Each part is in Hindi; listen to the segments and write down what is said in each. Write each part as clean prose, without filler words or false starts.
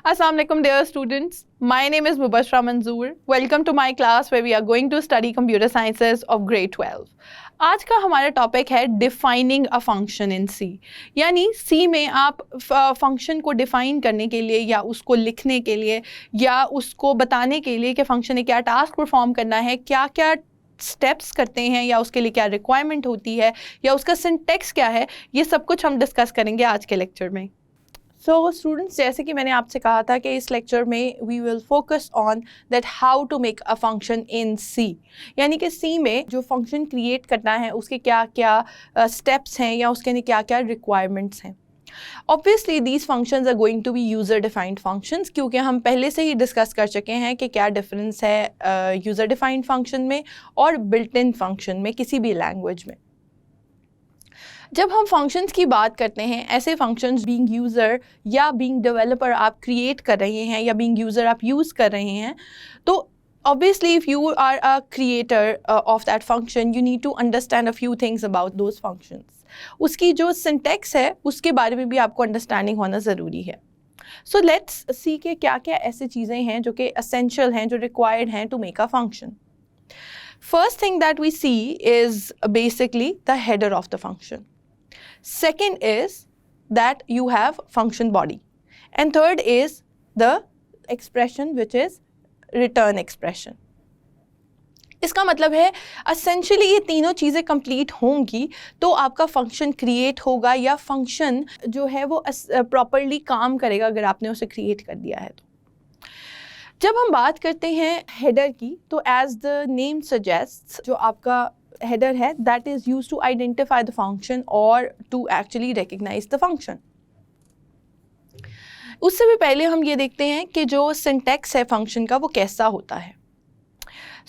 Assalamualaikum dear students. My name is Mubashra Manzoor. Welcome to my class where we are going to study computer sciences of grade 12. आज का हमारा टॉपिक है defining a function in C, यानी सी में आप फंक्शन को डिफाइन करने के लिए या उसको लिखने के लिए या उसको बताने के लिए कि फंक्शन ने क्या टास्क परफॉर्म करना है, क्या क्या स्टेप्स करते हैं या उसके लिए क्या रिक्वायरमेंट होती है या उसका सिंटेक्स क्या है, ये सब कुछ हम डिस्कस करेंगे आज के लेक्चर में। सो स्टूडेंट्स, जैसे कि मैंने आपसे कहा था कि इस लेक्चर में we will focus on that how to make a function in C, यानी कि सी में जो फंक्शन क्रिएट करना है उसके क्या क्या स्टेप्स हैं या उसके लिए क्या क्या रिक्वायरमेंट्स हैं। Obviously these functions are going to be user defined functions, क्योंकि हम पहले से ही डिस्कस कर चुके हैं कि क्या डिफरेंस है यूज़र डिफाइंड फंक्शन में और बिल्ट इन फंक्शन में किसी भी लैंग्वेज में। जब हम फंक्शंस की बात करते हैं, ऐसे फंक्शंस बीइंग यूज़र या बीइंग डेवलपर आप क्रिएट कर रहे हैं या बीइंग यूज़र आप यूज़ कर रहे हैं, तो obviously if you are a creator of that function you need to understand a few things about those functions. उसकी जो सिंटेक्स है उसके बारे में भी आपको अंडरस्टैंडिंग होना ज़रूरी है। सो लेट्स सी के क्या क्या ऐसी चीज़ें हैं जो कि एसेंशियल हैं, जो रिक्वायर्ड हैं to make a function. First thing that we see is basically the header of the function. Second is that you have function body, and third is the expression which is return expression. इसका मतलब है essentially ये तीनों चीज़ें complete होंगी तो आपका फंक्शन क्रिएट होगा या फंक्शन जो है वो प्रॉपरली काम करेगा अगर आपने उसे क्रिएट कर दिया है तो। जब हम बात करते हैं हेडर की, तो एज द नेम सजेस्ट, जो आपका header है that is used to identify the function or to actually recognize the function. उससे भी पहले हम ये देखते हैं कि जो syntax है function का वो कैसा होता है।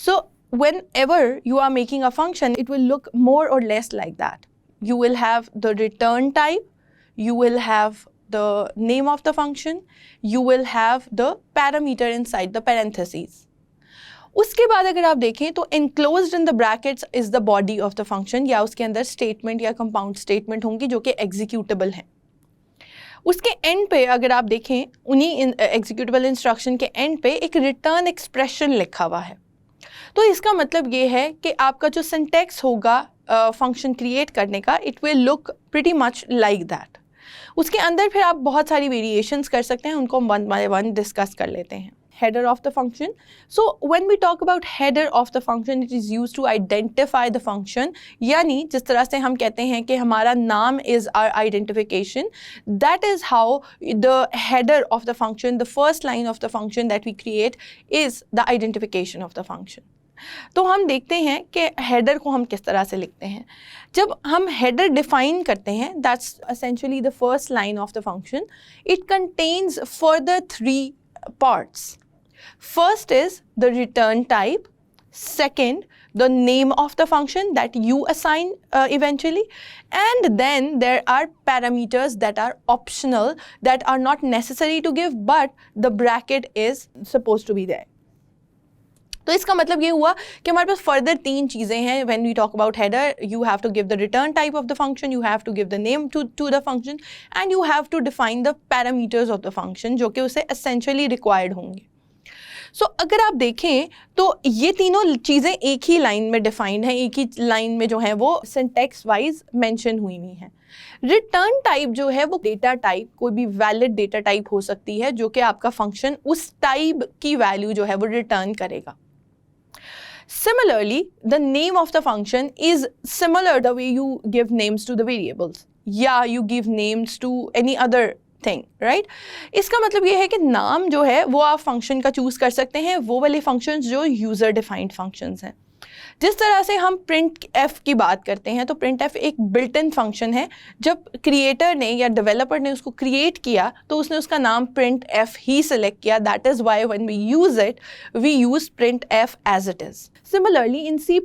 So whenever you are making a function, it will look more or less like that. You will have the return type, you will have the name of the function, you will have the parameter inside the parentheses. उसके बाद अगर आप देखें तो enclosed in the brackets is the body of the function, या उसके अंदर स्टेटमेंट या कंपाउंड स्टेटमेंट होंगी जो कि एग्जीक्यूटेबल हैं। उसके एंड पे अगर आप देखें, उन्हीं एग्जीक्यूटेबल इंस्ट्रक्शन के एंड पे एक रिटर्न एक्सप्रेशन लिखा हुआ है। तो इसका मतलब ये है कि आपका जो सिंटेक्स होगा फंक्शन क्रिएट करने का, it will look pretty much like that. उसके अंदर फिर आप बहुत सारी वेरिएशंस कर सकते हैं, उनको हम वन बाय वन डिस्कस कर लेते हैं। Header of the function. So when we talk about header of the function, it is used to identify the function. यानी जिस तरह से हम कहते हैं कि हमारा नाम is our identification, that is how the header of the function, the first line of the function that we create is the identification of the function. तो हम देखते हैं कि header को हम किस तरह से लिखते हैं। जब हम header define करते हैं, that's essentially the first line of the function. It contains further three parts. First is the return type, second the name of the function that you assign eventually, and then there are parameters that are optional, that are not necessary to give, but the bracket is supposed to be there. तो इसका मतलब ये हुआ कि हमारे पास फर्दर तीन चीज़ें हैं। When we talk about header, you have to give the return type of the function, you have to give the name to the function, and you have to define the parameters of the function जो कि उसे एसेंशियली रिक्वायर्ड होंगे। सो अगर आप देखें तो ये तीनों चीज़ें एक ही लाइन में डिफाइंड हैं, एक ही लाइन में जो है वो सिंटेक्स वाइज मेंशन हुई हुई हैं। रिटर्न टाइप जो है वो डेटा टाइप, कोई भी वैलिड डेटा टाइप हो सकती है जो कि आपका फंक्शन उस टाइप की वैल्यू जो है वो रिटर्न करेगा। Similarly, the name of the function is similar the way you give names to the variables. Yeah, you give names to any other thing, right? इसका मतलब ये है कि नाम जो है वो आप फंक्शन का चूज़ कर सकते हैं, वो वाले फंक्शंस जो यूज़र डिफाइंड फंक्शंस हैं। जिस तरह से हम प्रिंट एफ की बात करते हैं, तो प्रिंट एफ एक बिल्ट इन फंक्शन है। जब क्रिएटर ने या डेवलपर ने उसको क्रिएट किया तो उसने उसका नाम प्रिंट एफ ही सिलेक्ट किया। That is why when we use it, we use print f as it is. Similarly in C++,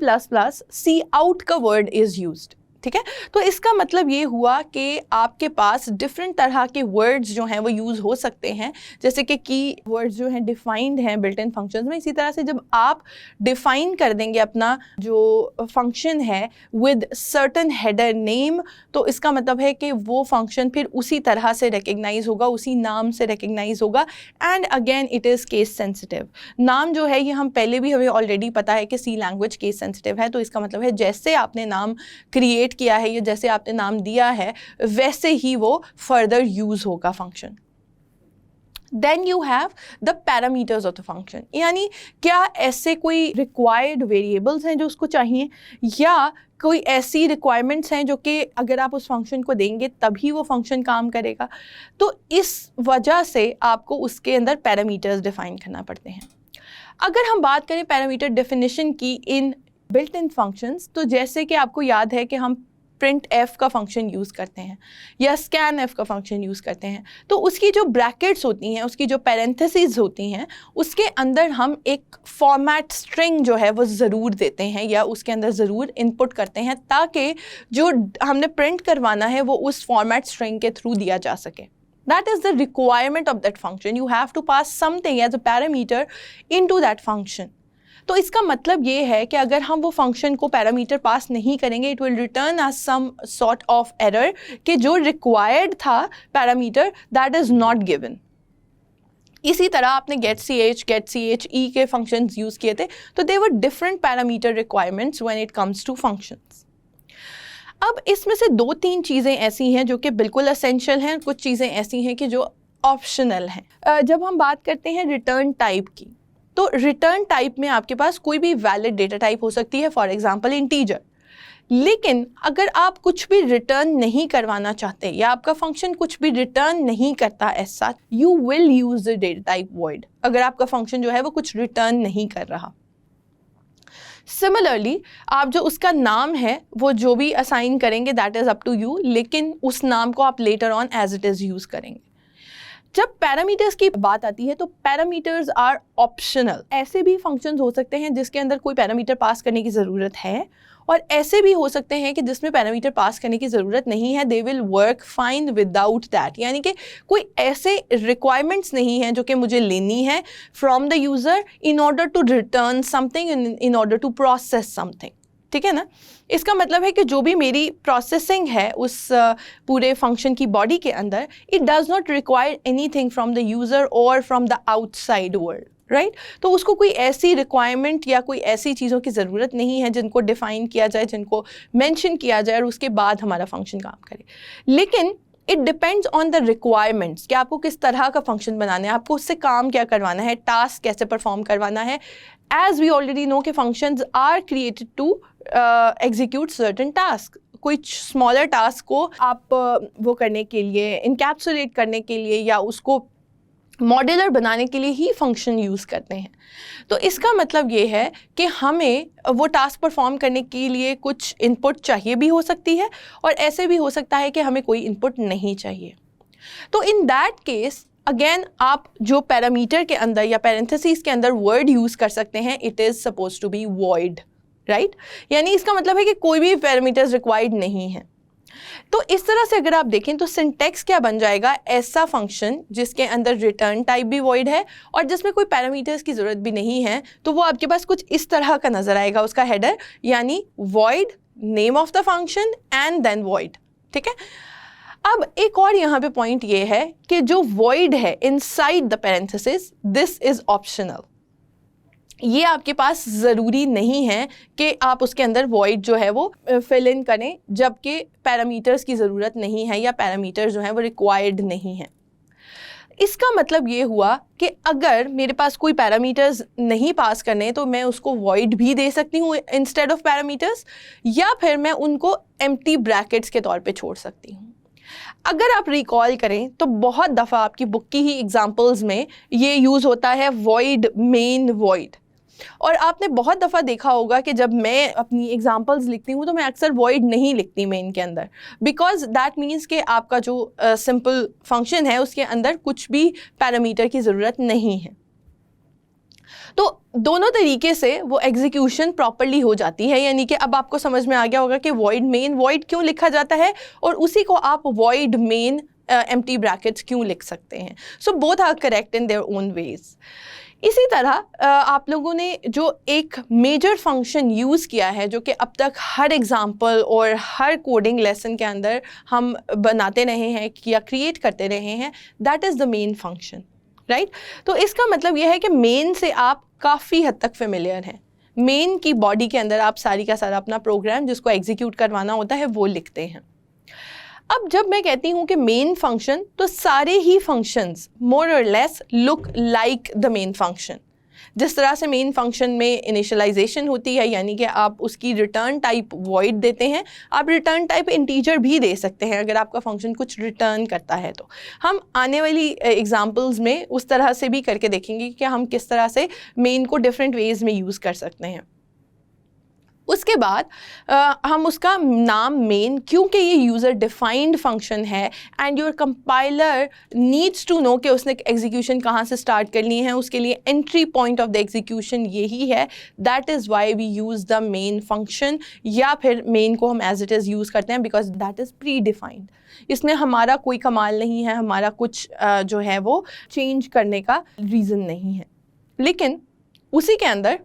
C out का वर्ड इज़ यूज्ड। ठीक है। तो इसका मतलब ये हुआ कि आपके पास डिफरेंट तरह के वर्ड्स जो हैं वो यूज़ हो सकते हैं, जैसे कि की वर्ड्स जो हैं डिफाइंड हैं बिल्ट इन फंक्शंस में। इसी तरह से जब आप डिफाइन कर देंगे अपना जो फंक्शन है विद सर्टन हेडर नेम, तो इसका मतलब है कि वो फंक्शन फिर उसी तरह से रिकग्नाइज होगा, उसी नाम से रिकग्नाइज होगा। And again it is case sensitive. नाम जो है ये हम पहले भी हमें ऑलरेडी पता है कि सी लैंग्वेज केस सेंसिटिव है, तो इसका मतलब है जैसे आपने नाम क्रिएट किया है या जैसे आपने नाम दिया है वैसे ही वो फर्दर यूज होगा function. Then you have the parameters of the function, यानी क्या ऐसे कोई रिक्वायर्ड वेरिएबल्स हैं जो उसको चाहिए, या कोई ऐसी रिक्वायरमेंट्स हैं जो कि अगर आप उस फंक्शन को देंगे तभी वो फंक्शन काम करेगा। तो इस वजह से आपको उसके अंदर पैरामीटर्स डिफाइन करना पड़ते हैं। अगर हम बात करें पैरामीटर डेफिनेशन की इन बिल्ट इन फंक्शंस, तो जैसे कि आपको याद है कि हम प्रिंट एफ का फंक्शन यूज़ करते हैं या स्कैन एफ का फंक्शन यूज़ करते हैं, तो उसकी जो ब्रैकेट्स होती हैं, उसकी जो पैरेंथेसिस होती हैं, उसके अंदर हम एक फॉर्मेट स्ट्रिंग जो है वो ज़रूर देते हैं या उसके अंदर ज़रूर इनपुट करते हैं ताकि जो हमने प्रिंट करवाना है वो उस फॉर्मेट स्ट्रिंग के थ्रू दिया जा सके। That is the requirement of that function. You have to pass something as a parameter into that function. तो इसका मतलब ये है कि अगर हम वो फंक्शन को पैरामीटर पास नहीं करेंगे, it will return as some sort of error कि जो रिक्वायर्ड था parameter that is not given. इसी तरह आपने गेट सी एच ई के फंक्शंस यूज़ किए थे, तो they were different parameter requirements when it comes to functions. अब इसमें से 2-3 चीज़ें ऐसी हैं जो कि बिल्कुल एसेंशियल हैं, कुछ चीज़ें ऐसी हैं कि जो ऑप्शनल हैं। जब हम बात करते हैं रिटर्न टाइप की, तो रिटर्न टाइप में आपके पास कोई भी वैलिड डेटा टाइप हो सकती है, फॉर एग्जांपल इंटीजर। लेकिन अगर आप कुछ भी रिटर्न नहीं करवाना चाहते या आपका फंक्शन कुछ भी रिटर्न नहीं करता as such, you will use the data type void, अगर आपका फंक्शन जो है वो कुछ रिटर्न नहीं कर रहा। सिमिलरली आप जो उसका नाम है वो जो भी असाइन करेंगे that is up to you, लेकिन उस नाम को आप later on as it is use करेंगे। जब पैरामीटर्स की बात आती है तो पैरामीटर्स आर ऑप्शनल। ऐसे भी फंक्शंस हो सकते हैं जिसके अंदर कोई पैरामीटर पास करने की ज़रूरत है, और ऐसे भी हो सकते हैं कि जिसमें पैरामीटर पास करने की ज़रूरत नहीं है, they will work fine without that. यानी कि कोई ऐसे रिक्वायरमेंट्स नहीं हैं जो कि मुझे लेनी है from the user in order to return something, in order to process something. ठीक है ना। इसका मतलब है कि जो भी मेरी प्रोसेसिंग है उस पूरे फंक्शन की बॉडी के अंदर, it does not require anything from the user और from the outside world, right. तो उसको कोई ऐसी रिक्वायरमेंट या कोई ऐसी चीज़ों की ज़रूरत नहीं है जिनको डिफ़ाइन किया जाए, जिनको मेंशन किया जाए और उसके बाद हमारा फंक्शन काम करे। लेकिन it depends on the requirements कि आपको किस तरह का फंक्शन बनाना है, आपको उससे काम क्या करवाना है, टास्क कैसे परफॉर्म करवाना है। एज वी ऑलरेडी नो कि functions are created to execute certain task. कोई स्मॉलर टास्क को आप वो करने के लिए, इनकैप्सुलेट करने के लिए या उसको मॉड्यूलर बनाने के लिए ही फंक्शन यूज़ करते हैं। तो इसका मतलब ये है कि हमें वो टास्क परफॉर्म करने के लिए कुछ इनपुट चाहिए भी हो सकती है और ऐसे भी हो सकता है कि हमें कोई इनपुट नहीं चाहिए। तो इन दैट केस अगेन आप जो पैरामीटर के अंदर या पैरेंथेसिस के अंदर वर्ड यूज़ कर सकते हैं, it is suppose to be void, right. यानी इसका मतलब है कि कोई भी पैरामीटर्स रिक्वायर्ड नहीं है। तो इस तरह से अगर आप देखें तो सिंटैक्स क्या बन जाएगा, ऐसा फंक्शन जिसके अंदर रिटर्न टाइप भी वॉइड है और जिसमें कोई पैरामीटर्स की ज़रूरत भी नहीं है, तो वो आपके पास कुछ इस तरह का नज़र आएगा उसका हेडर, यानी void name of the function and then void. ठीक है। अब एक और यहाँ पे पॉइंट ये है कि जो वॉइड है inside the parenthesis, this is optional. ये आपके पास ज़रूरी नहीं है कि आप उसके अंदर वॉइड जो है वो फिल इन करें, जबकि पैरामीटर्स की ज़रूरत नहीं है या पैरामीटर्स जो हैं वो रिक्वायर्ड नहीं है। इसका मतलब ये हुआ कि अगर मेरे पास कोई पैरामीटर्स नहीं पास करने तो मैं उसको वॉइड भी दे सकती हूँ इंस्टेड ऑफ पैरामीटर्स, या फिर मैं उनको एम्प्टी ब्रैकेट्स के तौर पे छोड़ सकती हूँ। अगर आप रिकॉल करें तो बहुत दफ़ा आपकी बुक की ही एग्जांपल्स में ये यूज़ होता है वॉइड मेन वॉइड, और आपने बहुत दफ़ा देखा होगा कि जब मैं अपनी एग्जांपल्स लिखती हूँ तो मैं अक्सर वॉइड नहीं लिखती मेन के अंदर, बिकॉज दैट मीन्स कि आपका जो सिंपल फंक्शन है उसके अंदर कुछ भी पैरामीटर की ज़रूरत नहीं है। तो दोनों तरीके से वो एग्जीक्यूशन प्रॉपरली हो जाती है, यानी कि अब आपको समझ में आ गया होगा कि वॉइड मेन, वॉइड क्यों लिखा जाता है और उसी को आप वॉइड मेन एम्प्टी ब्रैकेट्स क्यों लिख सकते हैं. So both are correct in their own ways. इसी तरह आप लोगों ने जो एक मेजर फंक्शन यूज़ किया है, जो कि अब तक हर एग्जाम्पल और हर कोडिंग लेसन के अंदर हम बनाते रहे हैं या क्रिएट करते रहे हैं, that is the main function, right. तो इसका मतलब यह है कि मेन से आप काफ़ी हद तक फेमिलियर हैं. मेन की बॉडी के अंदर आप सारी का सारा अपना प्रोग्राम जिसको एग्जीक्यूट करवाना होता है वो लिखते हैं. अब जब मैं कहती हूँ कि मेन फंक्शन, तो सारे ही फंक्शंस मोर और less look like the main function. जिस तरह से मेन फंक्शन में इनिशियलाइजेशन होती है, यानी कि आप उसकी रिटर्न टाइप वॉइड देते हैं, आप रिटर्न टाइप इंटीजर भी दे सकते हैं अगर आपका फंक्शन कुछ रिटर्न करता है. तो हम आने वाली एग्जांपल्स में उस तरह से भी करके देखेंगे कि हम किस तरह से मेन को डिफरेंट वेज में यूज़ कर सकते हैं. उसके बाद हम उसका नाम मेन, क्योंकि ये यूज़र डिफाइंड फंक्शन है and your compiler needs to know कि उसने एग्जीक्यूशन कहाँ से स्टार्ट करनी है, उसके लिए entry point of the execution यही है. That is why we use the main function, या फिर मेन को हम एज इट इज़ यूज़ करते हैं because that is pre defined. इसमें हमारा कोई कमाल नहीं है, हमारा कुछ जो है वो चेंज करने का रीज़न नहीं है. लेकिन उसी के अंदर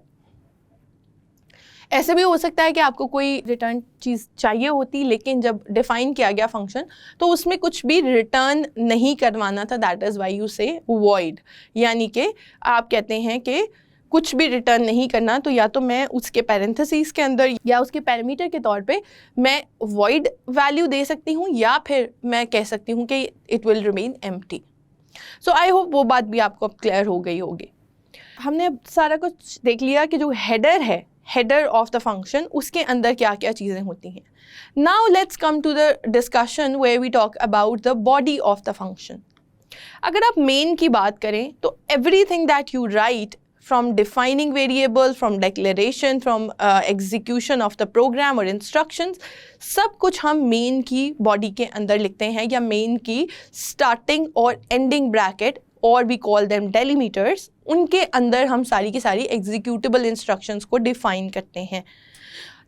ऐसे भी हो सकता है कि आपको कोई रिटर्न चीज़ चाहिए होती, लेकिन जब डिफ़ाइन किया गया फंक्शन तो उसमें कुछ भी रिटर्न नहीं करवाना था. दैट इज़ वाई यू से वॉइड, यानी कि आप कहते हैं कि कुछ भी रिटर्न नहीं करना, तो या तो मैं उसके पैरेंथेसिस के अंदर या उसके पैरामीटर के तौर पे मैं वॉइड वैल्यू दे सकती हूँ, या फिर मैं कह सकती हूँ कि it will remain empty. So I hope वो बात भी आपको अब क्लियर हो गई होगी. हमने अब सारा कुछ देख लिया कि जो हेडर है, हेडर ऑफ द फंक्शन, उसके अंदर क्या क्या चीज़ें होती हैं. Now let's come to the discussion where we talk about the body of the function. अगर आप मेन की बात करें तो everything that you write, from defining variable, from declaration, from execution of the program और इंस्ट्रक्शंस, सब कुछ हम मेन की बॉडी के अंदर लिखते हैं, या मेन की स्टार्टिंग और एंडिंग ब्रैकेट, और वी कॉल देम डेलीमीटर्स, उनके अंदर हम सारी की सारी एग्जीक्यूटेबल इंस्ट्रक्शंस को डिफाइन करते हैं.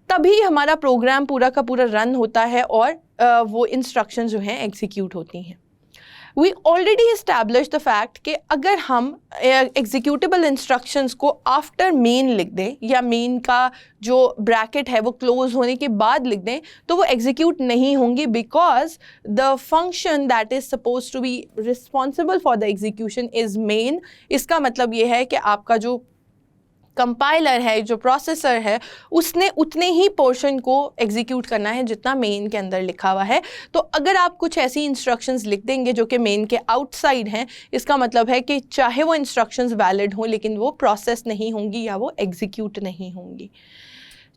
तभी हमारा प्रोग्राम पूरा का पूरा रन होता है और वो इंस्ट्रक्शंस जो हैं एग्जीक्यूट होती हैं. We already establish the fact कि अगर हम एग्जीक्यूटेबल इंस्ट्रक्शंस को आफ्टर मेन लिख दें, या मेन का जो ब्रैकेट है वो क्लोज होने के बाद लिख दें, तो वो एग्जीक्यूट नहीं होंगी, because the function that is suppose to be responsible for the execution is main. इसका मतलब ये है कि आपका जो कंपाइलर है, जो प्रोसेसर है, उसने उतने ही पोर्शन को एग्जीक्यूट करना है जितना मेन के अंदर लिखा हुआ है. तो अगर आप कुछ ऐसी इंस्ट्रक्शंस लिख देंगे जो कि मेन के आउटसाइड हैं, इसका मतलब है कि चाहे वो इंस्ट्रक्शंस वैलिड हों, लेकिन वो प्रोसेस नहीं होंगी या वो एग्जीक्यूट नहीं होंगी.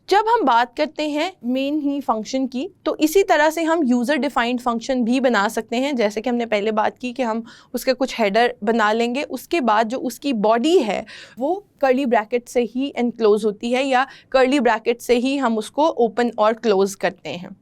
जब हम बात करते हैं मेन ही फंक्शन की, तो इसी तरह से हम यूज़र डिफाइंड फंक्शन भी बना सकते हैं. जैसे कि हमने पहले बात की कि हम उसके कुछ हेडर बना लेंगे, उसके बाद जो उसकी बॉडी है वो कर्ली ब्रैकेट से ही एनक्लोज होती है, या कर्ली ब्रैकेट से ही हम उसको ओपन और क्लोज करते हैं.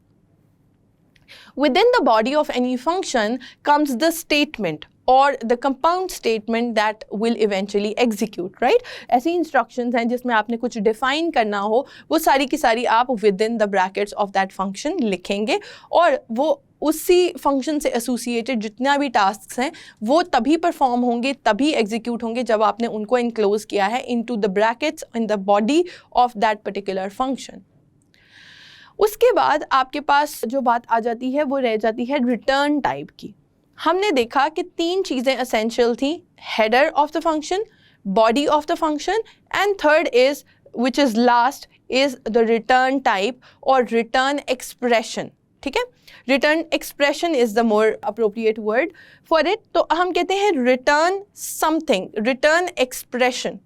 Within the body of any function comes the statement or the compound statement that will eventually execute, right? ऐसी instructions हैं जिसमें आपने कुछ define करना हो, वो सारी की सारी आप within the brackets of that function लिखेंगे, और वो उसी फंक्शन से एसोसिएटेड जितना भी टास्क हैं वो तभी परफॉर्म होंगे, तभी एग्जीक्यूट होंगे जब आपने उनको इनक्लोज किया है into the brackets in the body of that particular function. उसके बाद आपके पास जो बात आ जाती है वो रह जाती है रिटर्न टाइप की. हमने देखा कि 3 चीज़ें एसेंशियल थी, header of the function, body of the function, and third is which is last is the return type और रिटर्न एक्सप्रेशन. ठीक है, return expression is the more appropriate word for it. तो हम कहते हैं रिटर्न समथिंग, रिटर्न एक्सप्रेशन.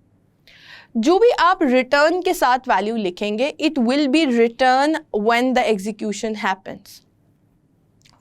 जो भी आप रिटर्न के साथ वैल्यू लिखेंगे, it will be return when the execution happens.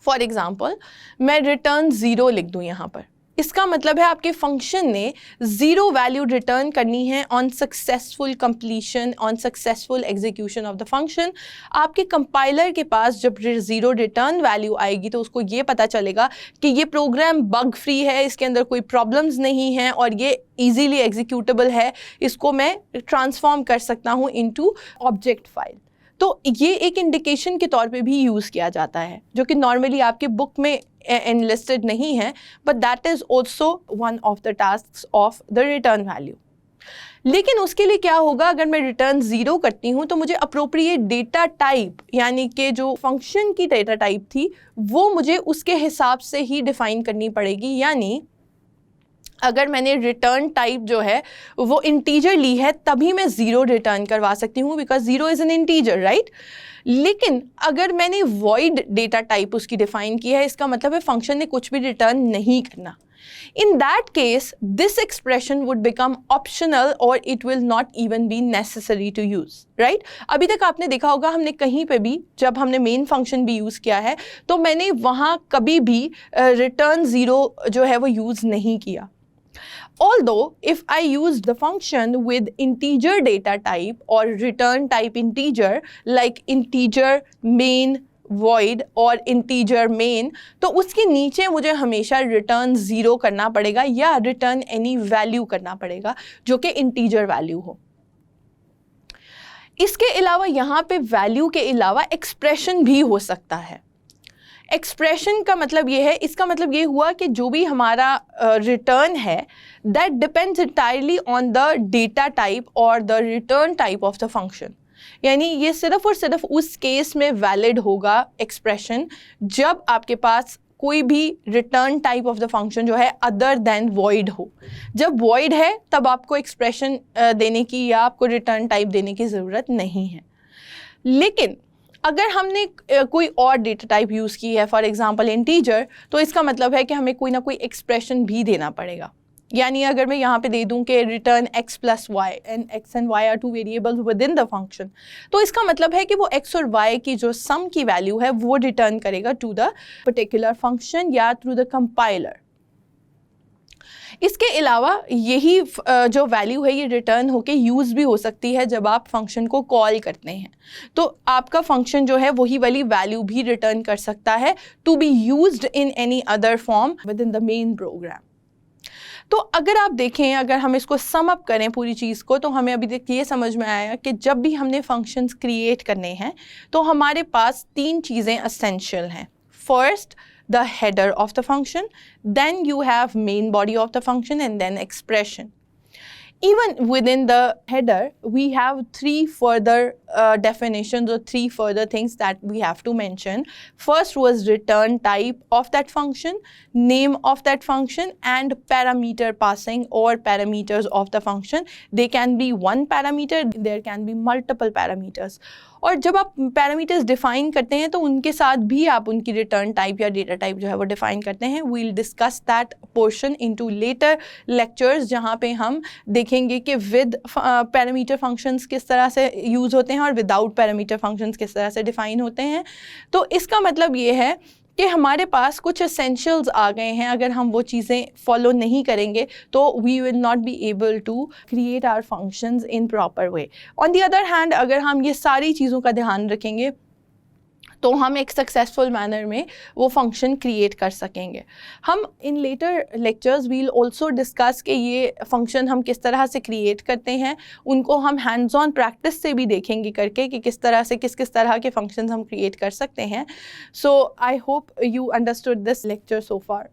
For example, मैं रिटर्न 0 लिख दूँ यहाँ पर, इसका मतलब है आपके फंक्शन ने 0 वैल्यू रिटर्न करनी है on successful completion, on successful execution of the function. आपके कंपाइलर के पास जब 0 रिटर्न वैल्यू आएगी तो उसको ये पता चलेगा कि ये प्रोग्राम बग फ्री है, इसके अंदर कोई प्रॉब्लम्स नहीं है और ये ईजीली एग्जीक्यूटेबल है, इसको मैं ट्रांसफॉर्म कर सकता हूँ इनटू ऑब्जेक्ट फाइल। तो ये एक इंडिकेशन के तौर पे भी यूज़ किया जाता है, जो कि नॉर्मली आपके बुक में एनलिस्टेड नहीं है, but that is also one of the tasks of the return value. लेकिन उसके लिए क्या होगा, अगर मैं रिटर्न 0 करती हूँ तो मुझे अप्रोप्रिएट डेटा टाइप, यानी कि जो फंक्शन की डेटा टाइप थी वो मुझे उसके हिसाब से ही डिफ़ाइन करनी पड़ेगी। यानी अगर मैंने रिटर्न टाइप जो है वो इंटीजर ली है तभी मैं 0 रिटर्न करवा सकती हूँ, because 0 is an integer, right. लेकिन अगर मैंने वॉइड डेटा टाइप उसकी डिफाइन की है, इसका मतलब है फंक्शन ने कुछ भी रिटर्न नहीं करना। In that case, this expression would become optional or it will not even be necessary to use, right? अभी तक आपने देखा होगा हमने कहीं पे भी जब हमने मेन फंक्शन भी यूज़ किया है तो मैंने वहाँ कभी भी रिटर्न 0 जो है वो यूज़ नहीं किया। Although if I use the function with integer data type or return type integer like integer main void और integer main, तो उसके नीचे मुझे हमेशा return 0 करना पड़ेगा या return any value करना पड़ेगा जो कि integer value हो। इसके अलावा यहाँ पे value के अलावा expression भी हो सकता है। एक्सप्रेशन का मतलब ये है, इसका मतलब ये हुआ कि जो भी हमारा रिटर्न है that depends entirely on the data type और the return type of the function. यानी ये सिर्फ और सिर्फ उस केस में वैलिड होगा एक्सप्रेशन जब आपके पास कोई भी return type of the function जो है अदर देन वॉइड हो। जब वॉइड है तब आपको एक्सप्रेशन देने की या आपको रिटर्न टाइप देने की ज़रूरत नहीं है। लेकिन अगर हमने कोई और डेटा टाइप यूज़ की है, फॉर एग्जांपल इंटीजर, तो इसका मतलब है कि हमें कोई ना कोई एक्सप्रेशन भी देना पड़ेगा। यानी अगर मैं यहाँ पे दे दूँ कि return x plus Y and x and y are 2 variables within the function, तो इसका मतलब है कि वो x और y की जो सम की वैल्यू है वो रिटर्न करेगा टू द पर्टिकुलर फंक्शन या थ्रू द कंपाइलर। इसके अलावा यही जो वैल्यू है ये रिटर्न होके यूज़ भी हो सकती है जब आप फंक्शन को कॉल करते हैं, तो आपका फंक्शन जो है वही वाली वैल्यू भी रिटर्न कर सकता है to be used in any other form within the main program. तो अगर आप देखें, अगर हम इसको सम अप करें पूरी चीज़ को, तो हमें अभी तक ये समझ में आया कि जब भी हमने फंक्शंस क्रिएट करने हैं तो हमारे पास 3 चीज़ें एसेंशियल हैं। First, the header of the function, then you have main body of the function and then expression. Even within the header, we have 3 further definitions or 3 further things that we have to mention. First was return type of that function, name of that function, and parameter passing or parameters of the function. They can be one parameter, there can be multiple parameters. और जब आप पैरामीटर्स डिफ़ाइन करते हैं तो उनके साथ भी आप उनकी रिटर्न टाइप या डेटा टाइप जो है वो डिफ़ाइन करते हैं। We will discuss that portion into later lectures, जहाँ पे हम देखेंगे कि विद पैरामीटर फंक्शंस किस तरह से यूज़ होते हैं और विदाउट पैरामीटर फंक्शंस किस तरह से डिफ़ाइन होते हैं। तो इसका मतलब ये है कि हमारे पास कुछ एसेंशियल्स आ गए हैं, अगर हम वो चीज़ें फॉलो नहीं करेंगे तो we will not be able to create our functions in proper way. On the other hand, अगर हम ये सारी चीज़ों का ध्यान रखेंगे तो हम एक सक्सेसफुल मैनर में वो फंक्शन क्रिएट कर सकेंगे। हम in later lectures will also discuss कि ये फंक्शन हम किस तरह से क्रिएट करते हैं, उनको हम हैंड्स ऑन प्रैक्टिस से भी देखेंगे करके कि किस तरह से किस तरह के फंक्शंस हम क्रिएट कर सकते हैं। So I hope you understood this lecture so far.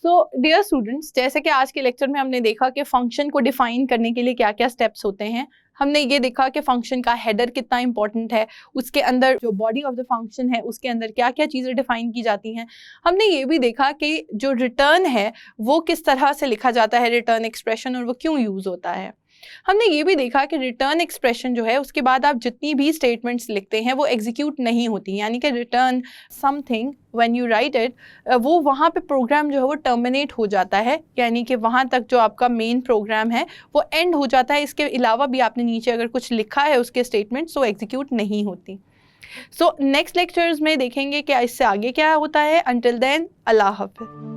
So dear students, जैसे कि आज के लेक्चर में हमने देखा कि फंक्शन को डिफ़ाइन करने के लिए क्या क्या स्टेप्स होते हैं। हमने ये देखा कि फंक्शन का हेडर कितना इंपॉर्टेंट है, उसके अंदर जो बॉडी ऑफ द फंक्शन है उसके अंदर क्या क्या चीज़ें डिफ़ाइन की जाती हैं। हमने ये भी देखा कि जो रिटर्न है वो किस तरह से लिखा जाता है, रिटर्न एक्सप्रेशन, और वो क्यों यूज़ होता है। हमने ये भी देखा कि रिटर्न एक्सप्रेशन जो है उसके बाद आप जितनी भी स्टेटमेंट्स लिखते हैं वो एग्जीक्यूट नहीं होती, यानी कि return something when you right it, वो वहाँ पे प्रोग्राम जो है वो टर्मिनेट हो जाता है, यानी कि वहाँ तक जो आपका मेन प्रोग्राम है वो एंड हो जाता है। इसके अलावा भी आपने नीचे अगर कुछ लिखा है उसके स्टेटमेंट्स वो एग्जीक्यूट नहीं होती। सो नेक्स्ट लेक्चर्स में देखेंगे कि इससे आगे क्या होता है। अंटिल देन, अल्लाह हाफ़िज़।